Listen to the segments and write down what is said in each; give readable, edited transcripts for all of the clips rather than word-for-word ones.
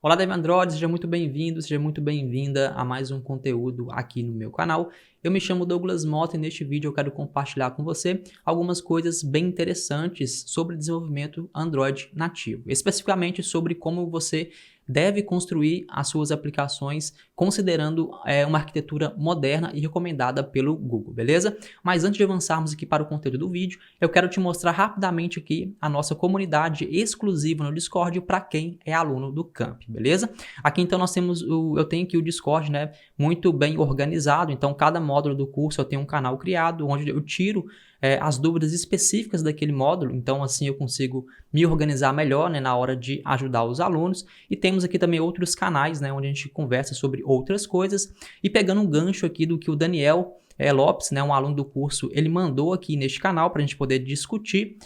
Olá, Dev Android, seja muito bem-vindo, seja muito bem-vinda a mais um conteúdo aqui no meu canal. Eu me chamo Douglas Mota e neste vídeo eu quero compartilhar com você algumas coisas bem interessantes sobre desenvolvimento Android nativo, especificamente sobre como você deve construir as suas aplicações considerando uma arquitetura moderna e recomendada pelo Google, beleza? Mas antes de avançarmos aqui para o conteúdo do vídeo, eu quero te mostrar rapidamente aqui a nossa comunidade exclusiva no Discord para quem é aluno do Camp, beleza? Aqui então nós temos eu tenho aqui o Discord, né, muito bem organizado, então cada módulo do curso eu tenho um canal criado onde eu tiro as dúvidas específicas daquele módulo, então assim eu consigo me organizar melhor, né, na hora de ajudar os alunos. E temos aqui também outros canais, né, onde a gente conversa sobre outras coisas. E pegando um gancho aqui do que o Daniel Lopes, né, um aluno do curso, ele mandou aqui neste canal para a gente poder discutir,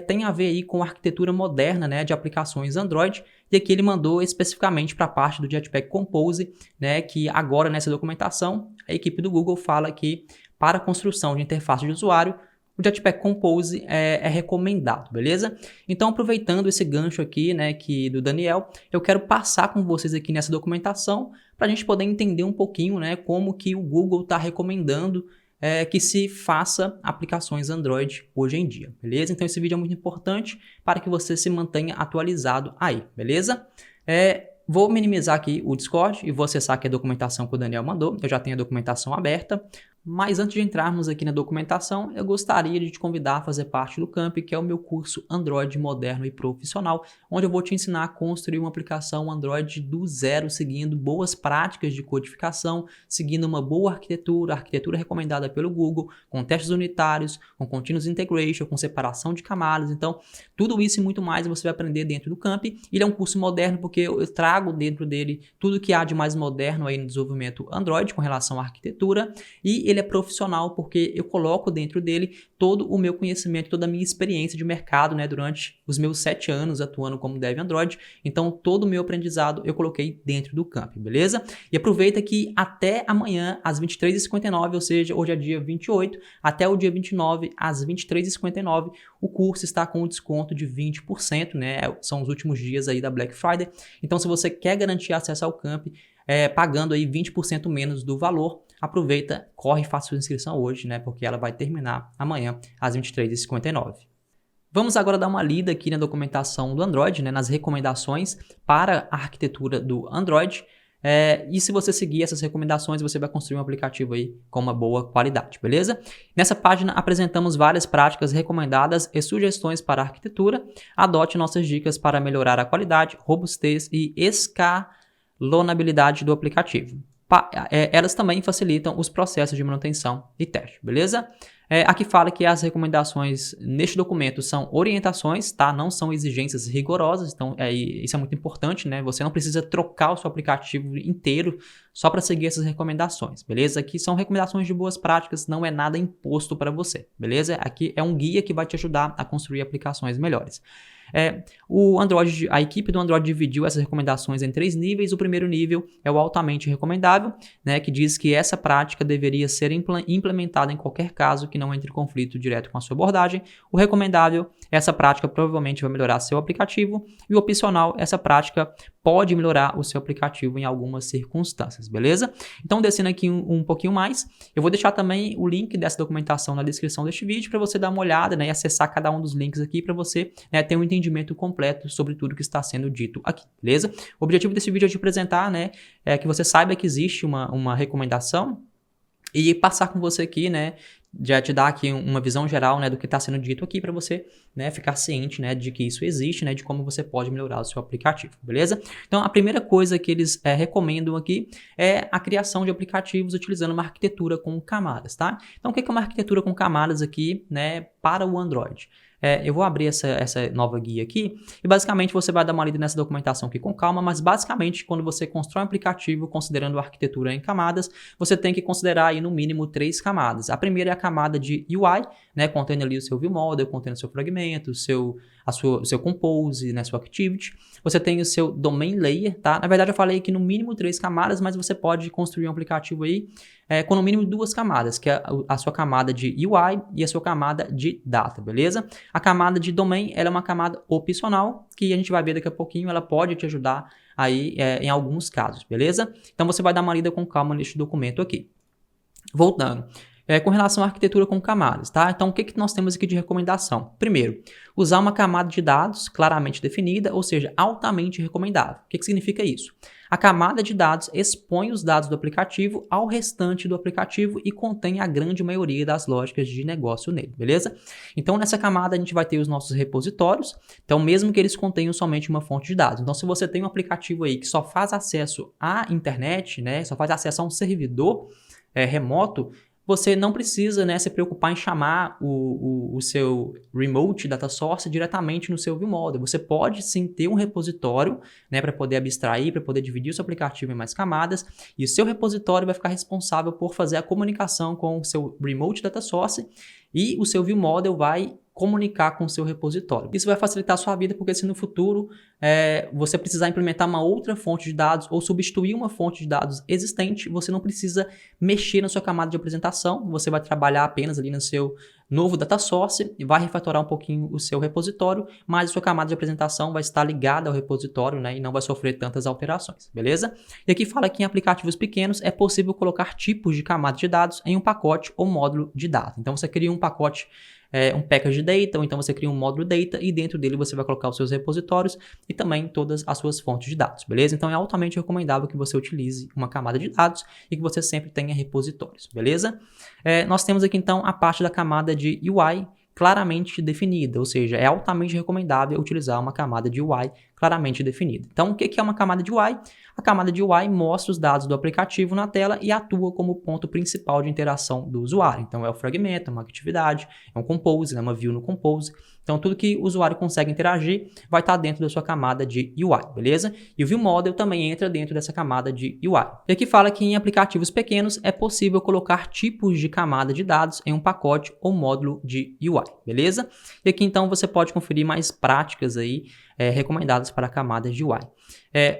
tem a ver aí com a arquitetura moderna, né, de aplicações Android. E aqui ele mandou especificamente para a parte do Jetpack Compose, né, que agora nessa documentação a equipe do Google fala que para a construção de interface de usuário, o Jetpack Compose é recomendado, beleza? Então, aproveitando esse gancho aqui, né, do Daniel, eu quero passar com vocês aqui nessa documentação para a gente poder entender um pouquinho, né, como que o Google está recomendando que se faça aplicações Android hoje em dia, beleza? Então, esse vídeo é muito importante para que você se mantenha atualizado aí, beleza? Vou minimizar aqui o Discord e vou acessar aqui a documentação que o Daniel mandou. Eu já tenho a documentação aberta. Mas antes de entrarmos aqui na documentação, eu gostaria de te convidar a fazer parte do Camp, que é o meu curso Android moderno e profissional, onde eu vou te ensinar a construir uma aplicação Android do zero, seguindo boas práticas de codificação, seguindo uma boa arquitetura recomendada pelo Google, com testes unitários, com continuous integration, com separação de camadas. Então, tudo isso e muito mais você vai aprender dentro do Camp. Ele é um curso moderno porque eu trago dentro dele tudo que há de mais moderno aí no desenvolvimento Android com relação à arquitetura, e ele é profissional porque eu coloco dentro dele todo o meu conhecimento, toda a minha experiência de mercado, né, durante os meus 7 anos atuando como Dev Android. Então, todo o meu aprendizado eu coloquei dentro do Camp, beleza? E aproveita que até amanhã, às 23h59, ou seja, hoje é dia 28, até o dia 29, às 23h59, o curso está com um desconto de 20%, né? São os últimos dias aí da Black Friday. Então, se você quer garantir acesso ao Camp, pagando aí 20% menos do valor, aproveita, corre e faça sua inscrição hoje, né? Porque ela vai terminar amanhã às 23h59. Vamos agora dar uma lida aqui na documentação do Android, né? Nas recomendações para a arquitetura do Android. E se você seguir essas recomendações, você vai construir um aplicativo aí com uma boa qualidade, beleza? Nessa página apresentamos várias práticas recomendadas e sugestões para a arquitetura. Adote nossas dicas para melhorar a qualidade, robustez e escalonabilidade do aplicativo. Elas também facilitam os processos de manutenção e teste, beleza? Aqui fala que as recomendações neste documento são orientações, tá? Não são exigências rigorosas, então isso é muito importante, né? Você não precisa trocar o seu aplicativo inteiro só para seguir essas recomendações, beleza? Aqui são recomendações de boas práticas, não é nada imposto para você, beleza? Aqui é um guia que vai te ajudar a construir aplicações melhores. A equipe do Android dividiu essas recomendações em 3 níveis. O primeiro nível é o altamente recomendável, né, que diz que essa prática deveria ser implementada em qualquer caso que não entre em conflito direto com a sua abordagem. O recomendável, essa prática provavelmente vai melhorar seu aplicativo. E o opcional, essa prática pode melhorar o seu aplicativo em algumas circunstâncias, beleza? Então, descendo aqui um pouquinho mais, eu vou deixar também o link dessa documentação na descrição deste vídeo para você dar uma olhada, né, e acessar cada um dos links aqui para você, né, ter um entendimento completo sobre tudo que está sendo dito aqui, beleza? O objetivo desse vídeo é te apresentar, né, que você saiba que existe uma recomendação e passar com você aqui, né, já te dar aqui uma visão geral, né, do que está sendo dito aqui para você, né, ficar ciente, né, de que isso existe, né, de como você pode melhorar o seu aplicativo, beleza? Então, a primeira coisa que eles recomendam aqui é a criação de aplicativos utilizando uma arquitetura com camadas, tá? Então, o que é uma arquitetura com camadas aqui, né, para o Android? Eu vou abrir essa nova guia aqui e basicamente você vai dar uma lida nessa documentação aqui com calma, mas basicamente quando você constrói um aplicativo considerando a arquitetura em camadas, você tem que considerar aí no mínimo 3 camadas. A primeira é a camada de UI, né, contendo ali o seu ViewModel, contendo o seu fragmento, o seu Compose, né, sua Activity. Você tem o seu Domain Layer, tá? Na verdade eu falei aqui no mínimo 3 camadas, mas você pode construir um aplicativo aí com no mínimo 2 camadas, que é a sua camada de UI e a sua camada de Data, beleza? A camada de domain, ela é uma camada opcional, que a gente vai ver daqui a pouquinho, ela pode te ajudar aí em alguns casos, beleza? Então você vai dar uma lida com calma neste documento aqui. Voltando. Com relação à arquitetura com camadas, tá? Então, o que nós temos aqui de recomendação? Primeiro, usar uma camada de dados claramente definida, ou seja, altamente recomendável. O que significa isso? A camada de dados expõe os dados do aplicativo ao restante do aplicativo e contém a grande maioria das lógicas de negócio nele, beleza? Então, nessa camada a gente vai ter os nossos repositórios, então mesmo que eles contenham somente uma fonte de dados. Então, se você tem um aplicativo aí que só faz acesso à internet, né, só faz acesso a um servidor remoto, você não precisa, né, se preocupar em chamar o seu remote data source diretamente no seu ViewModel. Você pode sim ter um repositório, né, para poder abstrair, para poder dividir o seu aplicativo em mais camadas, e o seu repositório vai ficar responsável por fazer a comunicação com o seu remote data source, e o seu ViewModel vai comunicar com o seu repositório. Isso vai facilitar a sua vida, porque se no futuro você precisar implementar uma outra fonte de dados ou substituir uma fonte de dados existente, você não precisa mexer na sua camada de apresentação, você vai trabalhar apenas ali no seu novo data source, vai refatorar um pouquinho o seu repositório, mas a sua camada de apresentação vai estar ligada ao repositório, né, e não vai sofrer tantas alterações, beleza? E aqui fala que em aplicativos pequenos é possível colocar tipos de camada de dados em um pacote ou módulo de dados. Então você cria um pacote, um package data, ou então você cria um módulo data e dentro dele você vai colocar os seus repositórios e também todas as suas fontes de dados, beleza? Então é altamente recomendável que você utilize uma camada de dados e que você sempre tenha repositórios, beleza? Nós temos aqui então a parte da camada de UI claramente definida, ou seja, é altamente recomendável utilizar uma camada de UI claramente definida. Então, o que é uma camada de UI? A camada de UI mostra os dados do aplicativo na tela e atua como ponto principal de interação do usuário. Então, é o fragmento, é uma atividade, é um compose, é uma view no compose. Então, tudo que o usuário consegue interagir vai estar dentro da sua camada de UI, beleza? E o ViewModel também entra dentro dessa camada de UI. E aqui fala que em aplicativos pequenos é possível colocar tipos de camada de dados em um pacote ou módulo de UI, beleza? E aqui então você pode conferir mais práticas aí recomendadas para a camada de UI.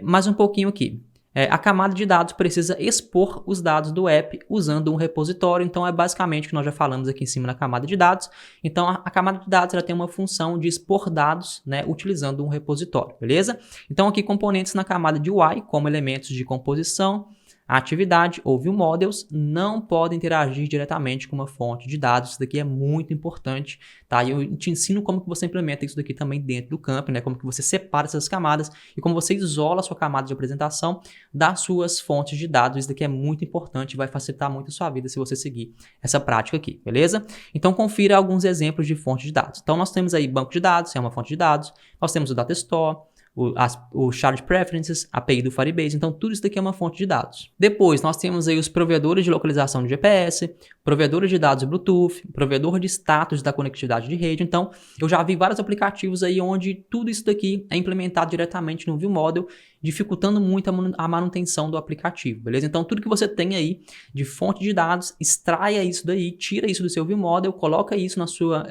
Mais um pouquinho aqui. A camada de dados precisa expor os dados do app usando um repositório, então é basicamente o que nós já falamos aqui em cima na camada de dados. Então a camada de dados ela tem uma função de expor dados, né, utilizando um repositório, beleza? Então aqui componentes na camada de UI, como elementos de composição, atividade ou ViewModels, não podem interagir diretamente com uma fonte de dados. Isso daqui é muito importante, tá? E eu te ensino como que você implementa isso daqui também dentro do Camp, né? Como que você separa essas camadas e como você isola a sua camada de apresentação das suas fontes de dados. Isso daqui é muito importante e vai facilitar muito a sua vida se você seguir essa prática aqui, beleza? Então confira alguns exemplos de fonte de dados. Então nós temos aí banco de dados, é uma fonte de dados. Nós temos o Data Store, o Shared Preferences, API do Firebase, então tudo isso daqui é uma fonte de dados. Depois nós temos aí os provedores de localização de GPS, provedores de dados Bluetooth, provedor de status da conectividade de rede. Então eu já vi vários aplicativos aí onde tudo isso daqui é implementado diretamente no ViewModel, dificultando muito a manutenção do aplicativo, beleza? Então tudo que você tem aí de fonte de dados, extraia isso daí, tira isso do seu ViewModel, coloca isso na sua...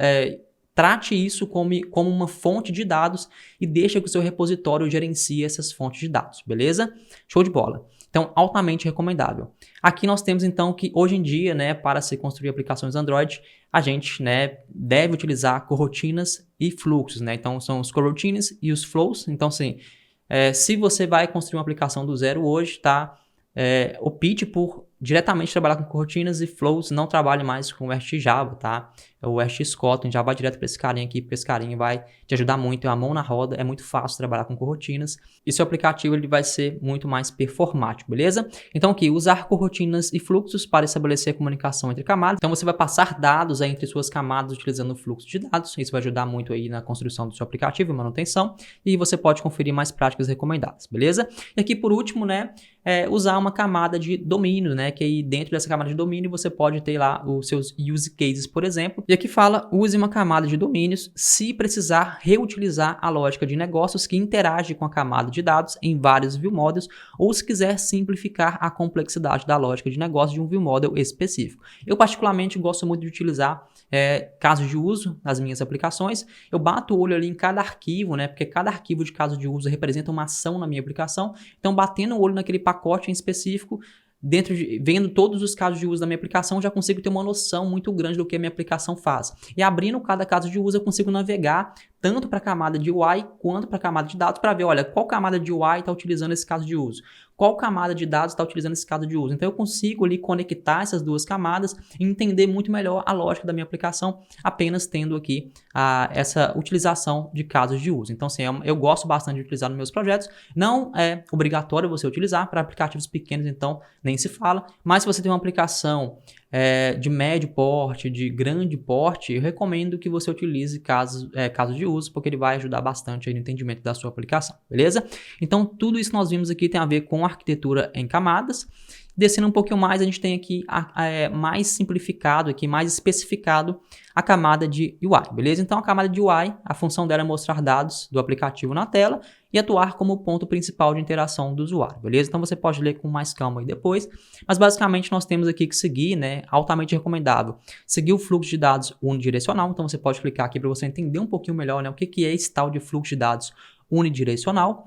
Trate isso como uma fonte de dados e deixa que o seu repositório gerencie essas fontes de dados, beleza? Show de bola. Então, altamente recomendável. Aqui nós temos então que hoje em dia, né, para se construir aplicações Android, a gente, né, deve utilizar coroutinas e fluxos, né? Então, são os coroutines e os flows. Então, assim, se você vai construir uma aplicação do zero hoje, tá? Opte por diretamente trabalhar com coroutinas e flows, não trabalhe mais com o RxJava, tá? O RxKotlin já vai direto para esse carinha aqui, porque esse carinha vai te ajudar muito, é a mão na roda, é muito fácil trabalhar com coroutinas e seu aplicativo ele vai ser muito mais performático, beleza? Então aqui, usar coroutinas e fluxos para estabelecer a comunicação entre camadas. Então você vai passar dados aí entre suas camadas utilizando o fluxo de dados, isso vai ajudar muito aí na construção do seu aplicativo e manutenção, e você pode conferir mais práticas recomendadas, beleza? E aqui por último, né, usar uma camada de domínio, né, que aí dentro dessa camada de domínio você pode ter lá os seus use cases, por exemplo. E aqui fala, use uma camada de domínios se precisar reutilizar a lógica de negócios que interage com a camada de dados em vários ViewModels ou se quiser simplificar a complexidade da lógica de negócio de um ViewModel específico. Eu particularmente gosto muito de utilizar casos de uso nas minhas aplicações. Eu bato o olho ali em cada arquivo, né, porque cada arquivo de caso de uso representa uma ação na minha aplicação. Então, batendo o olho naquele pacote em específico, vendo todos os casos de uso da minha aplicação, eu já consigo ter uma noção muito grande do que a minha aplicação faz. E abrindo cada caso de uso, eu consigo navegar tanto para a camada de UI quanto para a camada de dados para ver, olha, qual camada de UI está utilizando esse caso de uso, qual camada de dados está utilizando esse caso de uso. Então eu consigo ali conectar essas duas camadas e entender muito melhor a lógica da minha aplicação, apenas tendo aqui essa utilização de casos de uso. Então assim, eu gosto bastante de utilizar nos meus projetos. Não é obrigatório você utilizar, para aplicativos pequenos então nem se fala, mas se você tem uma aplicação de médio porte, de grande porte, eu recomendo que você utilize casos de uso, porque ele vai ajudar bastante aí no entendimento da sua aplicação, beleza? Então, tudo isso que nós vimos aqui tem a ver com arquitetura em camadas. Descendo um pouquinho mais, a gente tem aqui mais simplificado, aqui, mais especificado, a camada de UI, beleza? Então, a camada de UI, a função dela é mostrar dados do aplicativo na tela e atuar como ponto principal de interação do usuário, beleza? Então, você pode ler com mais calma aí depois, mas basicamente nós temos aqui que seguir, né, altamente recomendável, seguir o fluxo de dados unidirecional. Então, você pode clicar aqui para você entender um pouquinho melhor, né, o que é esse tal de fluxo de dados unidirecional.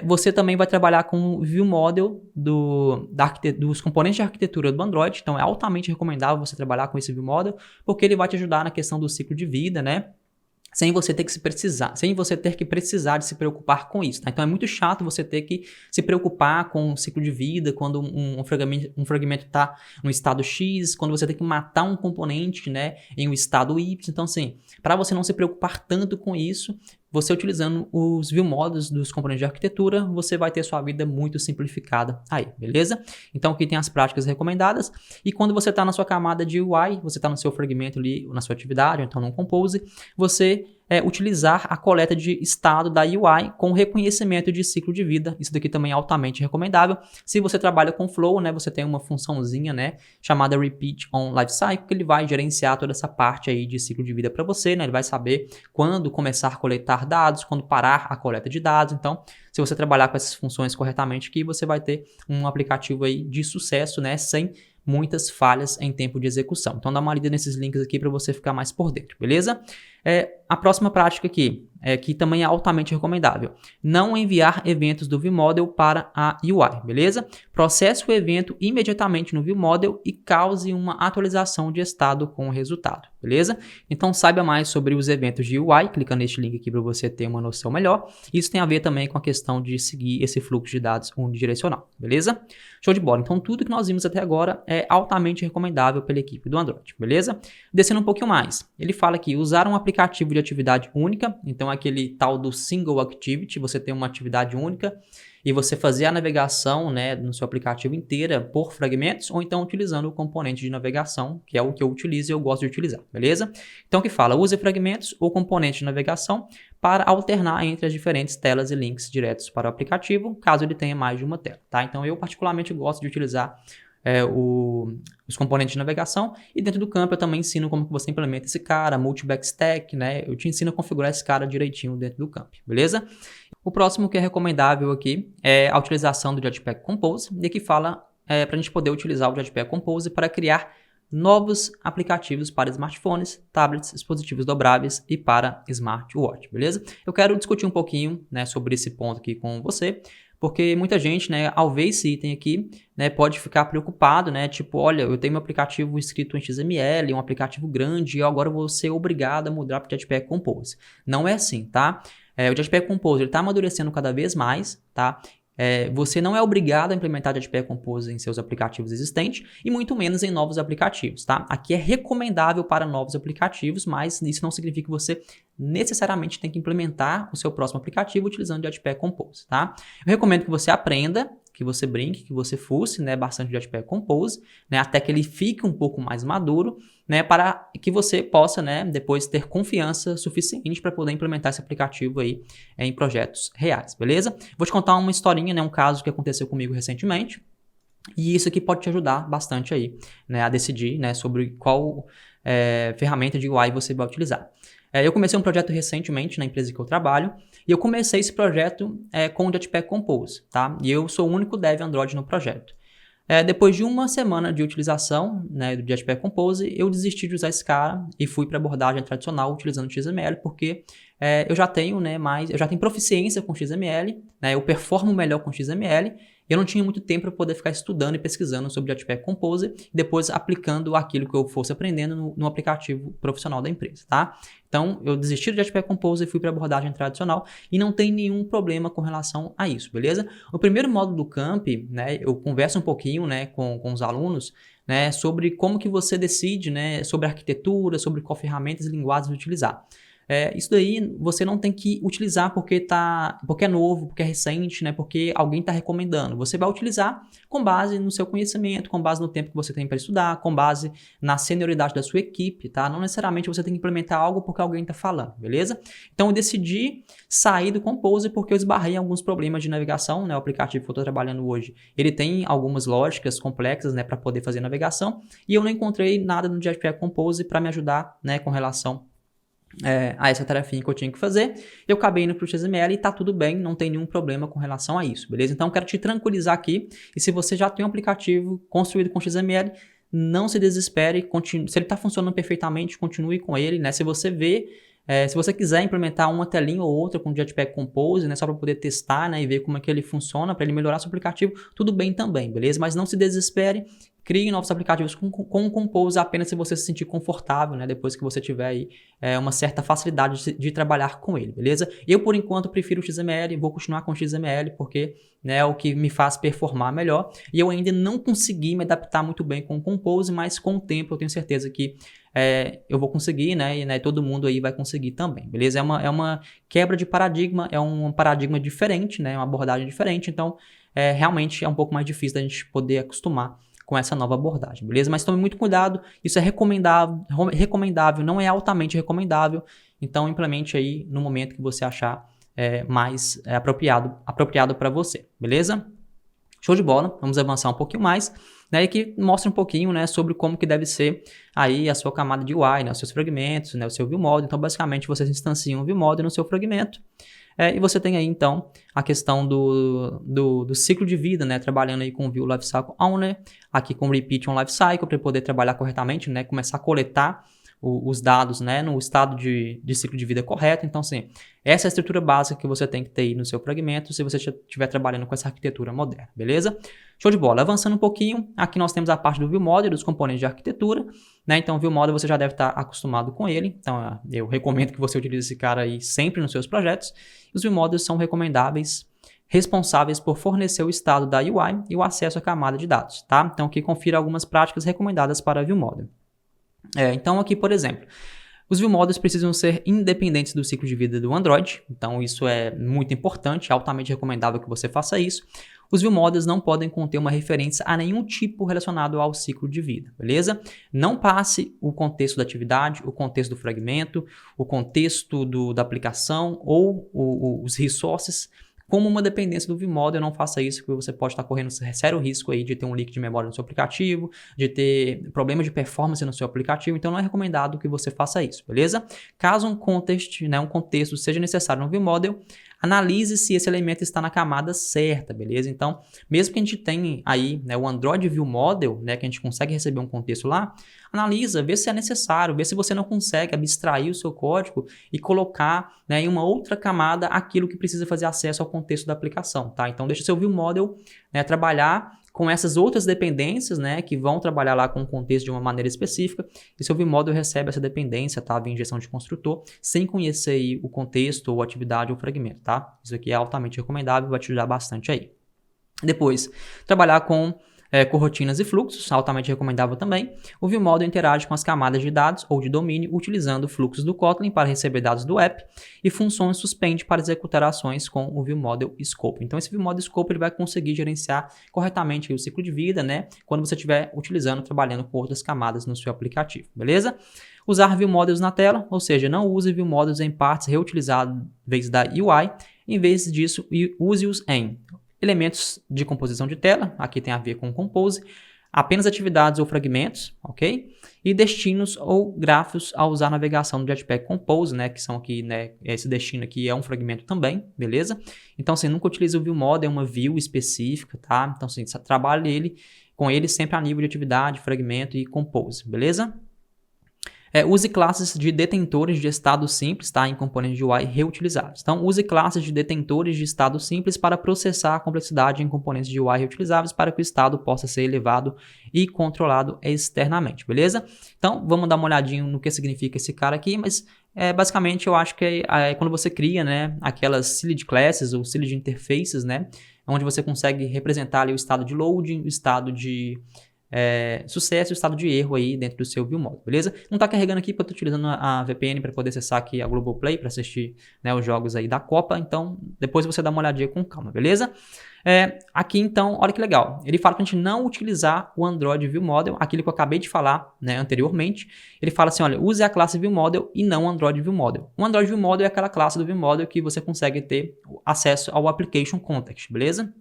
Você também vai trabalhar com o View Model dos componentes de arquitetura do Android, então é altamente recomendável você trabalhar com esse View Model, porque ele vai te ajudar na questão do ciclo de vida, né? Sem você ter que precisar de se preocupar com isso, tá? Então é muito chato você ter que se preocupar com o ciclo de vida quando um fragmento está no estado X, quando você tem que matar um componente, né, em um estado Y. Então assim, para você não se preocupar tanto com isso, você utilizando os view models dos componentes de arquitetura, você vai ter sua vida muito simplificada aí, beleza? Então aqui tem as práticas recomendadas, e quando você está na sua camada de UI, você está no seu fragmento ali, na sua atividade, ou então no Compose, você utilizar a coleta de estado da UI com reconhecimento de ciclo de vida. Isso daqui também é altamente recomendável. Se você trabalha com Flow, né, você tem uma funçãozinha, né, chamada Repeat on Lifecycle, que ele vai gerenciar toda essa parte aí de ciclo de vida para você, né? Ele vai saber quando começar a coletar dados, quando parar a coleta de dados. Então, se você trabalhar com essas funções corretamente aqui, você vai ter um aplicativo aí de sucesso, né, sem muitas falhas em tempo de execução. Então dá uma lida nesses links aqui para você ficar mais por dentro, beleza? A próxima prática aqui, que também é altamente recomendável, não enviar eventos do ViewModel para a UI, beleza? Processe o evento imediatamente no ViewModel e cause uma atualização de estado com o resultado, beleza? Então saiba mais sobre os eventos de UI, clica neste link aqui para você ter uma noção melhor. Isso tem a ver também com a questão de seguir esse fluxo de dados unidirecional, beleza? Show de bola. Então tudo que nós vimos até agora é altamente recomendável pela equipe do Android, beleza? Descendo um pouquinho mais, ele fala que usar um aplicativo de atividade única, então aquele tal do Single Activity, você tem uma atividade única e você fazer a navegação, né, no seu aplicativo inteira por fragmentos, ou então utilizando o componente de navegação, que é o que eu utilizo e eu gosto de utilizar, beleza? Então que fala, use fragmentos ou componente de navegação para alternar entre as diferentes telas e links diretos para o aplicativo, caso ele tenha mais de uma tela, tá? Então eu particularmente gosto de utilizar os componentes de navegação, e dentro do campo eu também ensino como que você implementa esse cara, multi-backstack, né? Eu te ensino a configurar esse cara direitinho dentro do campo, beleza? O próximo que é recomendável aqui é a utilização do Jetpack Compose, e aqui fala para a gente poder utilizar o Jetpack Compose para criar novos aplicativos para smartphones, tablets, dispositivos dobráveis e para smartwatch, beleza? Eu quero discutir um pouquinho, né, sobre esse ponto aqui com você, porque muita gente, né, ao ver esse item aqui, né, pode ficar preocupado, né, tipo, olha, eu tenho um aplicativo escrito em XML, um aplicativo grande, e eu agora vou ser obrigado a mudar para o Jetpack Compose. Não é assim, tá? O Jetpack Compose está amadurecendo cada vez mais, tá? Você não é obrigado a implementar Jetpack Compose em seus aplicativos existentes e muito menos em novos aplicativos, tá? Aqui é recomendável para novos aplicativos, mas isso não significa que você necessariamente tem que implementar o seu próximo aplicativo utilizando Jetpack Compose, tá? Eu recomendo que você aprenda, que você brinque, que você fuce, né, bastante o Jetpack Compose, né, até que ele fique um pouco mais maduro, né, para que você possa, né, depois ter confiança suficiente para poder implementar esse aplicativo aí em projetos reais, beleza? Vou te contar uma historinha, né, um caso que aconteceu comigo recentemente, e isso aqui pode te ajudar bastante aí, né, a decidir, né, sobre qual ferramenta de UI você vai utilizar. Eu comecei um projeto recentemente na empresa que eu trabalho, e eu comecei esse projeto com o Jetpack Compose, tá? E eu sou o único dev Android no projeto. Depois de uma semana de utilização, né, do Jetpack Compose, eu desisti de usar esse cara e fui para a abordagem tradicional utilizando o XML, porque eu já tenho, né, eu já tenho proficiência com XML, né, eu performo melhor com XML, eu não tinha muito tempo para poder ficar estudando e pesquisando sobre Jetpack Composer e depois aplicando aquilo que eu fosse aprendendo no aplicativo profissional da empresa, tá? Então, eu desisti do Jetpack Composer e fui para a abordagem tradicional e não tem nenhum problema com relação a isso, beleza? O primeiro módulo do Camp, né, eu converso um pouquinho, né, com os alunos, né, sobre como que você decide, né, sobre arquitetura, sobre qual ferramentas e linguagens utilizar. Isso daí você não tem que utilizar porque é novo, porque é recente, né? Porque alguém está recomendando. Você vai utilizar com base no seu conhecimento, com base no tempo que você tem para estudar, com base na senioridade da sua equipe, tá? Não necessariamente você tem que implementar algo porque alguém está falando, beleza? Então eu decidi sair do Composer porque eu esbarrei em alguns problemas de navegação, né? O aplicativo que eu estou trabalhando hoje, ele tem algumas lógicas complexas, né, para poder fazer navegação e eu não encontrei nada no Jetpack Composer para me ajudar, né, com relação a essa tarefinha que eu tinha que fazer, eu acabei indo para o XML e tá tudo bem, não tem nenhum problema com relação a isso, beleza? Então eu quero te tranquilizar aqui, e se você já tem um aplicativo construído com XML, não se desespere, se ele está funcionando perfeitamente, continue com ele, né? Se você se você quiser implementar uma telinha ou outra com o Jetpack Compose, né, só para poder testar, né, e ver como é que ele funciona, para ele melhorar seu aplicativo, tudo bem também, beleza? Mas não se desespere, crie novos aplicativos com o Compose apenas se você se sentir confortável, né, depois que você tiver aí uma certa facilidade de trabalhar com ele, beleza? Eu, por enquanto, prefiro o XML, vou continuar com o XML porque, né, é o que me faz performar melhor, e eu ainda não consegui me adaptar muito bem com o Compose, mas com o tempo eu tenho certeza que eu vou conseguir, né, e todo mundo aí vai conseguir também, beleza? É uma quebra de paradigma, é um paradigma diferente, né, uma abordagem diferente, então realmente é um pouco mais difícil da gente poder acostumar com essa nova abordagem, beleza? Mas tome muito cuidado, isso é recomendável, não é altamente recomendável, então implemente aí no momento que você achar mais apropriado para você, beleza? Show de bola, vamos avançar um pouquinho mais, né, e que mostra um pouquinho, né, sobre como que deve ser aí a sua camada de UI, né, os seus fragmentos, né, o seu ViewModel. Então, basicamente, vocês instanciam o ViewModel no seu fragmento, e você tem aí, então, a questão do ciclo de vida, né, trabalhando aí com o View Lifecycle Owner, aqui com o Repeat on Lifecycle, para poder trabalhar corretamente, né, começar a coletar os dados, né, no estado de ciclo de vida correto. Então, assim, essa é a estrutura básica que você tem que ter aí no seu fragmento se você estiver trabalhando com essa arquitetura moderna, beleza? Show de bola. Avançando um pouquinho, aqui nós temos a parte do ViewModel, dos componentes de arquitetura, né? Então, o ViewModel você já deve estar acostumado com ele, então eu recomendo que você utilize esse cara aí sempre nos seus projetos. Os ViewModels são responsáveis por fornecer o estado da UI e o acesso à camada de dados, tá? Então, aqui confira algumas práticas recomendadas para ViewModel. Então aqui, por exemplo, os ViewModels precisam ser independentes do ciclo de vida do Android, então isso é muito importante, é altamente recomendável que você faça isso. Os ViewModels não podem conter uma referência a nenhum tipo relacionado ao ciclo de vida, beleza? Não passe o contexto da atividade, o contexto do fragmento, o contexto da aplicação ou os resources como uma dependência do ViewModel. Não faça isso, porque você pode estar correndo sério risco aí de ter um leak de memória no seu aplicativo, de ter problemas de performance no seu aplicativo, então não é recomendado que você faça isso, beleza? Caso um contexto seja necessário no ViewModel, analise se esse elemento está na camada certa, beleza? Então, mesmo que a gente tenha aí, né, o Android ViewModel, né, que a gente consegue receber um contexto lá, analisa, vê se é necessário, vê se você não consegue abstrair o seu código e colocar, né, em uma outra camada aquilo que precisa fazer acesso ao contexto da aplicação, tá? Então, deixa o seu ViewModel, né, trabalhar com essas outras dependências, né, que vão trabalhar lá com o contexto de uma maneira específica, e seu ViewModel recebe essa dependência, tá, via injeção de construtor, sem conhecer aí o contexto, ou atividade, ou fragmento, tá? Isso aqui é altamente recomendável, vai te ajudar bastante aí. Depois, trabalhar com rotinas e fluxos, altamente recomendável também. O ViewModel interage com as camadas de dados ou de domínio utilizando fluxos do Kotlin para receber dados do app e funções suspend para executar ações com o ViewModel Scope. Então, esse ViewModel Scope ele vai conseguir gerenciar corretamente o ciclo de vida, né, quando você estiver utilizando, trabalhando com outras camadas no seu aplicativo, beleza? Usar ViewModels na tela, ou seja, não use ViewModels em partes reutilizáveis da UI, em vez disso, use-os em elementos de composição de tela, aqui tem a ver com Compose, apenas atividades ou fragmentos, ok? E destinos ou grafos a usar navegação no Jetpack Compose, né? Que são aqui, né? Esse destino aqui é um fragmento também, beleza? Então, você nunca utiliza o ViewModel, é uma view específica, tá? Então, assim, você trabalha com ele sempre a nível de atividade, fragmento e Compose, beleza? Use classes de detentores de estado simples, tá, em componentes de UI reutilizáveis. Então, use classes de detentores de estado simples para processar a complexidade em componentes de UI reutilizáveis para que o estado possa ser elevado e controlado externamente, beleza? Então, vamos dar uma olhadinha no que significa esse cara aqui, mas basicamente eu acho que é quando você cria, né, aquelas CILD classes ou CILD interfaces, né, onde você consegue representar ali o estado de loading, o estado de sucesso e o estado de erro aí dentro do seu ViewModel, beleza? Não está carregando aqui porque eu estou utilizando a VPN para poder acessar aqui a Globoplay para assistir, né, os jogos aí da Copa, então depois você dá uma olhadinha com calma, beleza? Aqui então, olha que legal, ele fala para a gente não utilizar o Android ViewModel, aquilo que eu acabei de falar, né, anteriormente. Ele fala assim, olha, use a classe ViewModel e não o Android ViewModel. O Android ViewModel é aquela classe do ViewModel que você consegue ter acesso ao Application Context, beleza?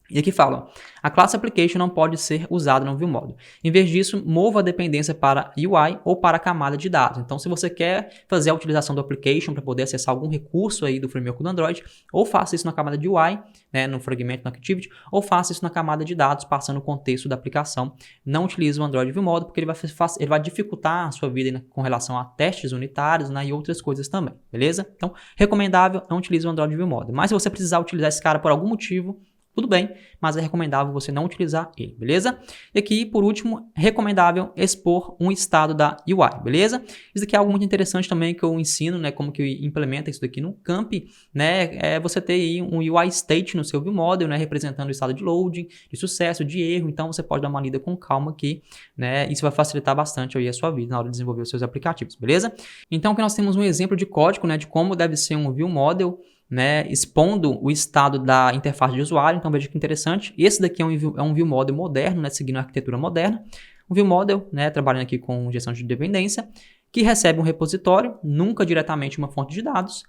E aqui fala, a classe Application não pode ser usada no ViewModel. Em vez disso, mova a dependência para UI ou para a camada de dados. Então, se você quer fazer a utilização do Application para poder acessar algum recurso aí do framework do Android, ou faça isso na camada de UI, né, no fragmento, no Activity, ou faça isso na camada de dados, passando o contexto da aplicação. Não utilize o Android ViewModel, porque ele vai dificultar a sua vida com relação a testes unitários, né, e outras coisas também, beleza? Então, recomendável, não utilize o Android ViewModel. Mas se você precisar utilizar esse cara por algum motivo, tudo bem, mas é recomendável você não utilizar ele, beleza? E aqui, por último, recomendável expor um estado da UI, beleza? Isso aqui é algo muito interessante também que eu ensino, né? Como que implementa isso daqui no Camp, né? É você ter aí um UI state no seu ViewModel, né? Representando o estado de loading, de sucesso, de erro. Então, você pode dar uma lida com calma aqui, né? Isso vai facilitar bastante aí a sua vida na hora de desenvolver os seus aplicativos, beleza? Então, aqui nós temos um exemplo de código, né? De como deve ser um ViewModel, né, expondo o estado da interface de usuário. Então veja que interessante, esse daqui é um ViewModel moderno, né, seguindo a arquitetura moderna, um ViewModel, né, trabalhando aqui com gestão de dependência, que recebe um repositório, nunca diretamente uma fonte de dados,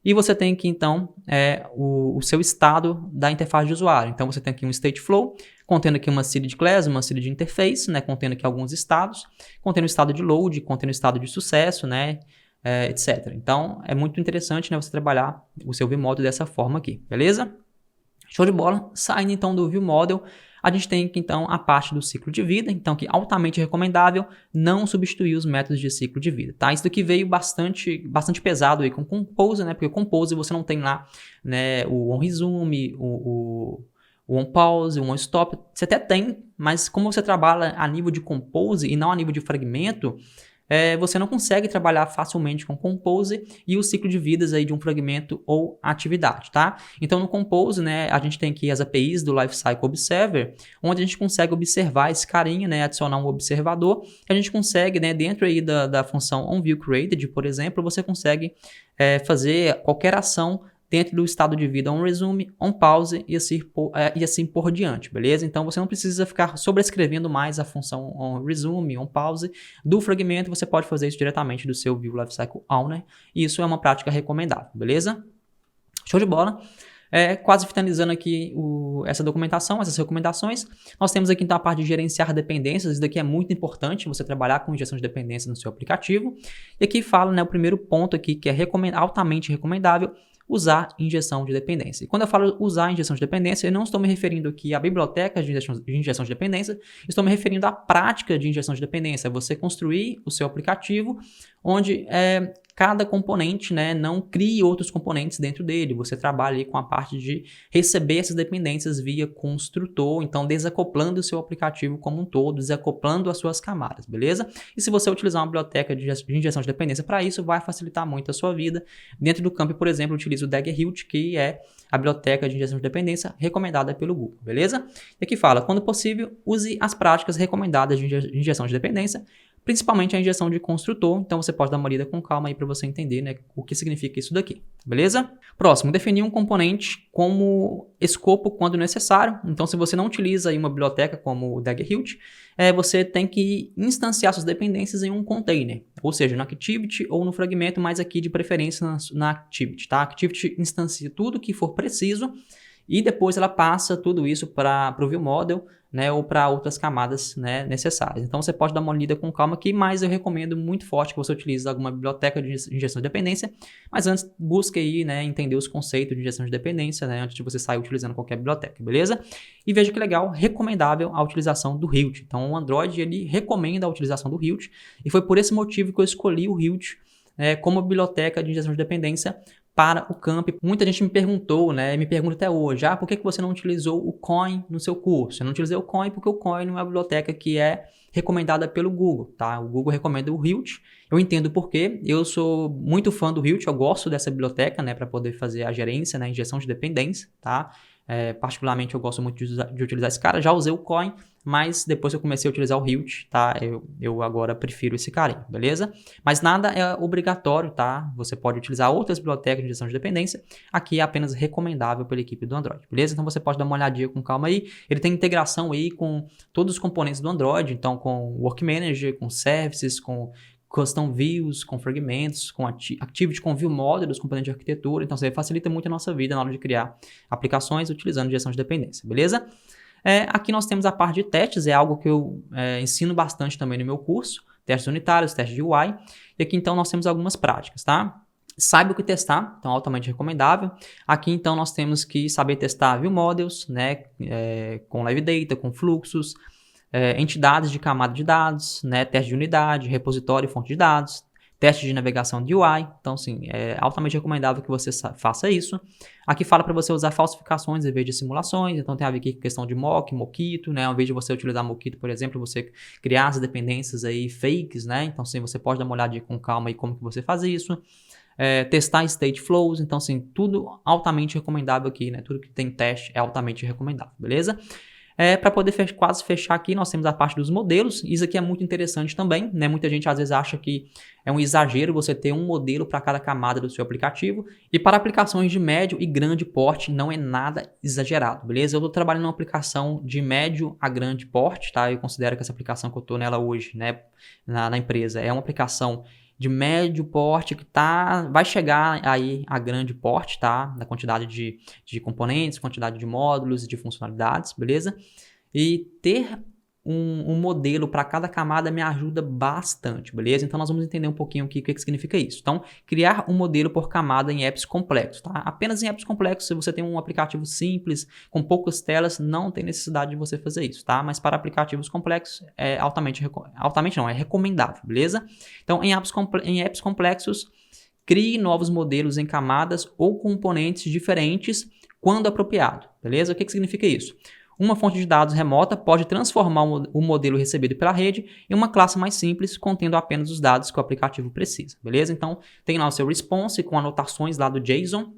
e você tem aqui então o seu estado da interface de usuário. Então você tem aqui um Stateflow, contendo aqui uma CILD class, uma CILD interface, né, contendo aqui alguns estados, contendo o estado de load, contendo o estado de sucesso, né, etc. Então, é muito interessante, né, você trabalhar o seu ViewModel dessa forma aqui, beleza? Show de bola. Saindo então do ViewModel, a gente tem aqui então a parte do ciclo de vida, então que altamente recomendável não substituir os métodos de ciclo de vida, tá? Isso daqui veio bastante pesado aí com Compose, né? Porque o Compose você não tem lá, né, o OnResume, o OnPause, o OnStop, você até tem, mas como você trabalha a nível de Compose e não a nível de fragmento, você não consegue trabalhar facilmente com Compose e o ciclo de vidas aí de um fragmento ou atividade, tá? Então, no Compose, né, a gente tem aqui as APIs do Lifecycle Observer, onde a gente consegue observar esse carinha, né, adicionar um observador, e a gente consegue, né, dentro aí da função onViewCreated, por exemplo, você consegue fazer qualquer ação dentro do estado de vida OnResume, OnPause e assim por diante, beleza? Então, você não precisa ficar sobrescrevendo mais a função OnResume, OnPause do fragmento, você pode fazer isso diretamente do seu View Lifecycle Owner, e isso é uma prática recomendável, beleza? Show de bola! Quase finalizando aqui essa documentação, essas recomendações, nós temos aqui então a parte de gerenciar dependências. Isso daqui é muito importante, você trabalhar com gestão de dependências no seu aplicativo. E aqui fala, né, o primeiro ponto aqui que é altamente recomendável, usar injeção de dependência. E quando eu falo usar injeção de dependência, eu não estou me referindo aqui a bibliotecas de injeção de dependência, estou me referindo à prática de injeção de dependência, você construir o seu aplicativo onde cada componente, né, não crie outros componentes dentro dele, você trabalha aí com a parte de receber essas dependências via construtor, então desacoplando o seu aplicativo como um todo, desacoplando as suas camadas, beleza? E se você utilizar uma biblioteca de injeção de dependência para isso, vai facilitar muito a sua vida. Dentro do campo, por exemplo, eu utilizo o Daggerhilt, que é a biblioteca de injeção de dependência recomendada pelo Google, beleza? E aqui fala, quando possível, use as práticas recomendadas de injeção de dependência, principalmente a injeção de construtor. Então você pode dar uma lida com calma aí para você entender, né, o que significa isso daqui, beleza? Próximo, definir um componente como escopo quando necessário. Então se você não utiliza aí uma biblioteca como o Daggerhilt, você tem que instanciar suas dependências em um container, ou seja, no Activity ou no fragmento, mas aqui de preferência na Activity, tá? Activity instancia tudo que for preciso e depois ela passa tudo isso para o ViewModel, né, ou para outras camadas, né, necessárias. Então você pode dar uma lida com calma aqui, mas eu recomendo muito forte que você utilize alguma biblioteca de injeção de dependência, mas antes busque aí, né, entender os conceitos de injeção de dependência, né, antes de você sair utilizando qualquer biblioteca, beleza? E veja que legal, recomendável a utilização do Hilt. Então o Android ele recomenda a utilização do Hilt, e foi por esse motivo que eu escolhi o Hilt como biblioteca de injeção de dependência para o camp. Muita gente me perguntou, né, me pergunta até hoje, por que você não utilizou o Coin no seu curso? Eu não utilizei o Coin porque o Coin não é uma biblioteca que é recomendada pelo Google, tá? O Google recomenda o Hilt. Eu entendo por quê. Eu sou muito fã do Hilt, eu gosto dessa biblioteca, né, para poder fazer a gerência, né, injeção de dependência, tá? Particularmente eu gosto muito de utilizar esse cara. Já usei o Coin, mas depois eu comecei a utilizar o Hilt, tá? Eu agora prefiro esse carinho, beleza? Mas nada é obrigatório, tá? Você pode utilizar outras bibliotecas de gestão de dependência. Aqui é apenas recomendável pela equipe do Android, beleza? Então você pode dar uma olhadinha com calma aí. Ele tem integração aí com todos os componentes do Android, então com o Work Manager, com Services, com Custom Views, com fragmentos, com Activity, com View Model, os componentes de arquitetura. Então, isso aí facilita muito a nossa vida na hora de criar aplicações utilizando gestão de dependência, beleza? Aqui nós temos a parte de testes, é algo que eu ensino bastante também no meu curso, testes unitários, testes de UI. E aqui, então, nós temos algumas práticas, tá? Saiba o que testar, então altamente recomendável. Aqui, então, nós temos que saber testar View Models, né, com Live Data, com fluxos, entidades de camada de dados, né, teste de unidade, repositório e fonte de dados, teste de navegação de UI. Então, sim, é altamente recomendável que você faça isso. Aqui fala para você usar falsificações em vez de simulações. Então, tem a ver aqui com questão de mock, Mockito, né? Ao invés de você utilizar Mockito, por exemplo, você criar as dependências aí fakes, né? Então, sim, você pode dar uma olhadinha com calma aí como que você faz isso. Testar state flows. Então, sim, tudo altamente recomendável aqui, né? Tudo que tem teste é altamente recomendável, beleza? Para poder quase fechar aqui, nós temos a parte dos modelos. Isso aqui é muito interessante também, né? Muita gente às vezes acha que é um exagero você ter um modelo para cada camada do seu aplicativo. E para aplicações de médio e grande porte não é nada exagerado, beleza? Eu estou trabalhando numa aplicação de médio a grande porte, tá? Eu considero que essa aplicação que eu estou nela hoje, né, na empresa, é uma aplicação de médio porte que vai chegar aí a grande porte, tá? Na quantidade de componentes, quantidade de módulos e de funcionalidades, beleza? E ter um modelo para cada camada me ajuda bastante, beleza? Então nós vamos entender um pouquinho o que significa isso. Então, criar um modelo por camada em apps complexos, tá? Apenas em apps complexos, se você tem um aplicativo simples, com poucas telas, não tem necessidade de você fazer isso, tá? Mas para aplicativos complexos, é recomendável, beleza? Então, em apps complexos, crie novos modelos em camadas ou componentes diferentes quando apropriado, beleza? O que significa isso? Uma fonte de dados remota pode transformar o modelo recebido pela rede em uma classe mais simples, contendo apenas os dados que o aplicativo precisa, beleza? Então, tem lá o seu response com anotações lá do JSON,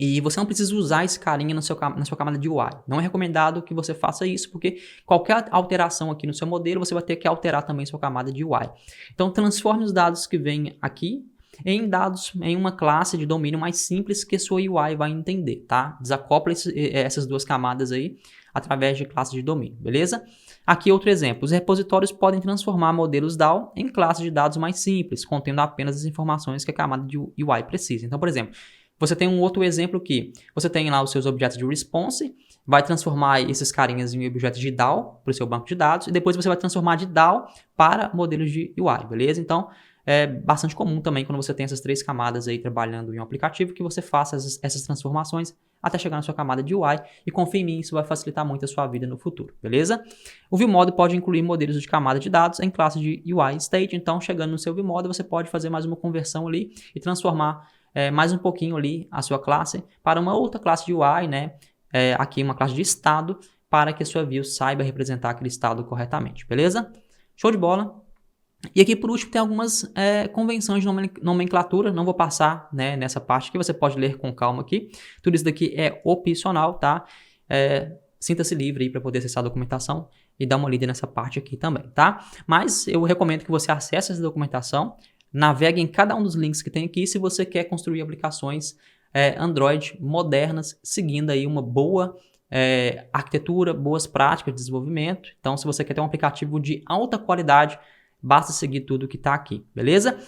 e você não precisa usar esse carinha na sua camada de UI. Não é recomendado que você faça isso, porque qualquer alteração aqui no seu modelo, você vai ter que alterar também sua camada de UI. Então, transforme os dados que vêm aqui em dados em uma classe de domínio mais simples que sua UI vai entender, tá? Desacople essas duas camadas aí através de classes de domínio, beleza? Aqui outro exemplo, os repositórios podem transformar modelos DAO em classes de dados mais simples, contendo apenas as informações que a camada de UI precisa. Então, por exemplo, você tem um outro exemplo que você tem lá os seus objetos de response, vai transformar esses carinhas em objetos de DAO para o seu banco de dados, e depois você vai transformar de DAO para modelos de UI, beleza? Então, é bastante comum também quando você tem essas três camadas aí trabalhando em um aplicativo que você faça essas transformações até chegar na sua camada de UI, e confia em mim, isso vai facilitar muito a sua vida no futuro, beleza? O ViewModel pode incluir modelos de camada de dados em classe de UI State, então chegando no seu ViewModel você pode fazer mais uma conversão ali e transformar mais um pouquinho ali a sua classe para uma outra classe de UI, né? Aqui uma classe de estado, para que a sua view saiba representar aquele estado corretamente, beleza? Show de bola! E aqui por último tem algumas convenções de nomenclatura, não vou passar, né, nessa parte que você pode ler com calma aqui. Tudo isso daqui é opcional, tá? Sinta-se livre aí para poder acessar a documentação e dar uma lida nessa parte aqui também, tá? Mas eu recomendo que você acesse essa documentação, navegue em cada um dos links que tem aqui se você quer construir aplicações Android modernas, seguindo aí uma boa arquitetura, boas práticas de desenvolvimento. Então, se você quer ter um aplicativo de alta qualidade, basta seguir tudo que está aqui, beleza?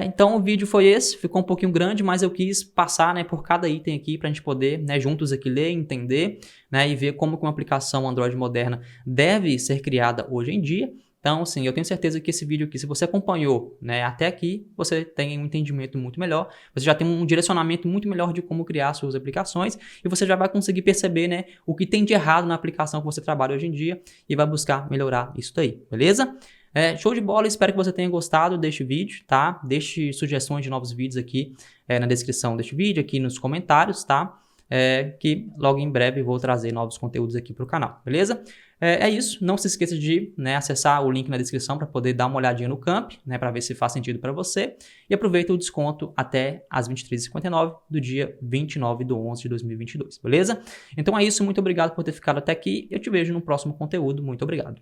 Então o vídeo foi esse, ficou um pouquinho grande, mas eu quis passar, né, por cada item aqui para a gente poder, né, juntos aqui ler, entender, né, e ver como que uma aplicação Android moderna deve ser criada hoje em dia. Então, sim, eu tenho certeza que esse vídeo aqui, se você acompanhou, né, até aqui, você tem um entendimento muito melhor, você já tem um direcionamento muito melhor de como criar suas aplicações e você já vai conseguir perceber, né, o que tem de errado na aplicação que você trabalha hoje em dia e vai buscar melhorar isso daí, beleza? Show de bola, espero que você tenha gostado deste vídeo, tá? Deixe sugestões de novos vídeos aqui na descrição deste vídeo, aqui nos comentários, tá? Que logo em breve vou trazer novos conteúdos aqui para o canal, beleza? É isso, não se esqueça de, né, acessar o link na descrição para poder dar uma olhadinha no Camp, né, para ver se faz sentido para você, e aproveita o desconto até às 23h59 do dia 29/11 de 2022, beleza? Então é isso, muito obrigado por ter ficado até aqui, eu te vejo no próximo conteúdo, muito obrigado.